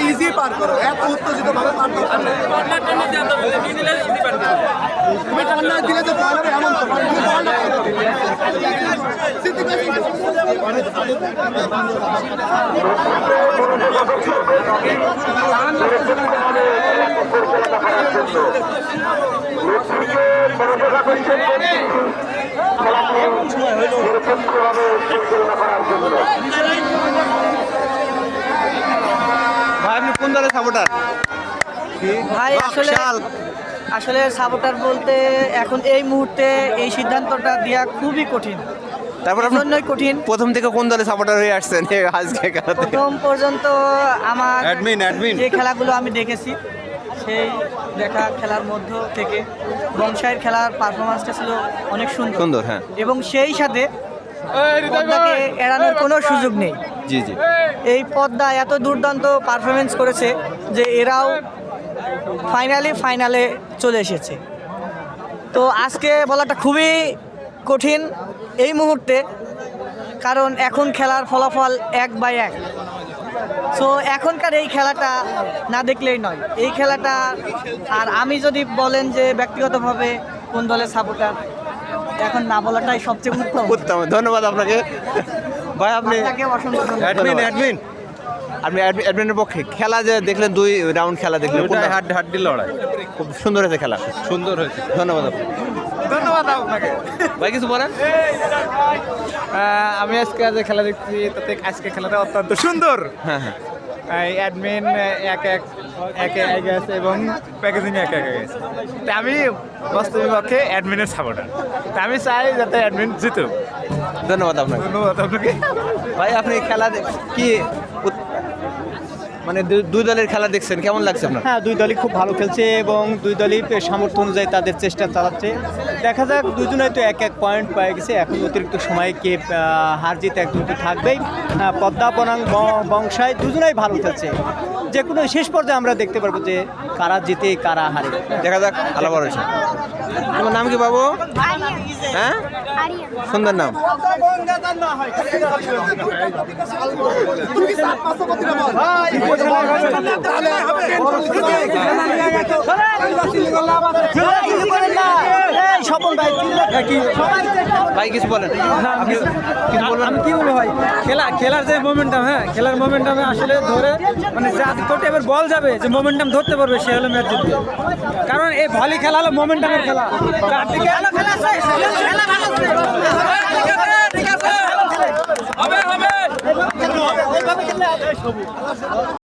Easy পার করো, এত উত্তেজিত ভাবে পার করো। দিলে তো এমন ভাই আপনি কোন দলের সাপোর্টার? ভাই আসলে সাপোর্টার বলতে এখন এই মুহূর্তে এই সিদ্ধান্তটা দেওয়া খুবই কঠিন। তারপর আপনি জন্যই কঠিন। প্রথম থেকে কোন দলের সাপোর্টার হয়ে আসছেন আজকে খেলাতে? প্রথম পর্যন্ত আমার অ্যাডমিন যে খেলাগুলো আমি দেখেছি সেই দেখা খেলার মধ্য থেকে বংশাইয়ের খেলার পারফরমেন্সটা ছিল অনেক সুন্দর, হ্যাঁ। এবং সেই সাথে পদ্মাকে এড়ানোর কোনো সুযোগ নেই। জি জি। এই পদ্মা এত দুর্দান্ত পারফরমেন্স করেছে যে এরাও ফাইনালে চলে এসেছে। তো আজকে বলাটা খুবই কঠিন এই মুহূর্তে, কারণ এখন খেলার ফলাফল 1/1। সো এখনকার এই খেলাটা না দেখলেই নয়। এই খেলাটা, আর আমি যদি বলেন যে ব্যক্তিগতভাবে কোন দলের সাপোর্টার, এখন না বলাটাই সবচেয়ে উত্তম। ধন্যবাদ আপনাকে ভাই। আপনি আপনাকে অসংখ্য ধন্যবাদ। আপনি অ্যাডমিনের পক্ষে খেলা যে দেখলেন, 2 রাউন্ড খেলা দেখলেন, হাড্ডি লড়াই খুব সুন্দর হয়েছে খেলা। সুন্দর হয়েছে। ধন্যবাদ আপনাকে ভাই। কিছু বলেন? আমি আজকে যে খেলা দেখছি তাতে আজকে খেলাটা অত্যন্ত সুন্দর। হ্যাঁ হ্যাঁ। অ্যাডমিন একে গেছে এবং প্যাকেজিং একে গেছে। তা আমি বাস্তবিক পক্ষে অ্যাডমিনের সাপোর্টার। তা আমি চাই যাতে অ্যাডমিন জিতুক। ধন্যবাদ আপনাকে। ধন্যবাদ আপনাকে ভাই। আপনি খেলা কি মানে 2 দলের খেলা দেখছেন, কেমন লাগছে আপনার? হ্যাঁ, 2 দলই খুব ভালো খেলছে এবং 2 দলই সামর্থ্য অনুযায়ী তাদের চেষ্টা চালাচ্ছে। দেখা যাক, দুজনেই তো 1-1 পয়েন্ট পেয়ে গেছে। এখন অতিরিক্ত সময়ে কে হার জিত একজন তো থাকবেই। পদ্মা বনাম বংশাই দুজনেই ভালো খেলছে। যে কোনো শেষ পর্যায়ে আমরা দেখতে পারবো যে কারা জিতে কারা হারে। দেখা যাক। আল্লাহ ভরসা। তোমার নাম কি বাবু? হ্যাঁ, সুন্দর নাম। ভাই কিছু বলেন। আমি কি বলবো ভাই, খেলার যে মোমেন্টাম, হ্যাঁ খেলার মোমেন্টামে আসলে ধরে মানে যত এবার বল যাবে যে মোমেন্টাম ধরতে পারবে সে হলো ম্যাচ জিতবে। কারণ এই ভলি খেলা হলো মোমেন্টামের খেলা।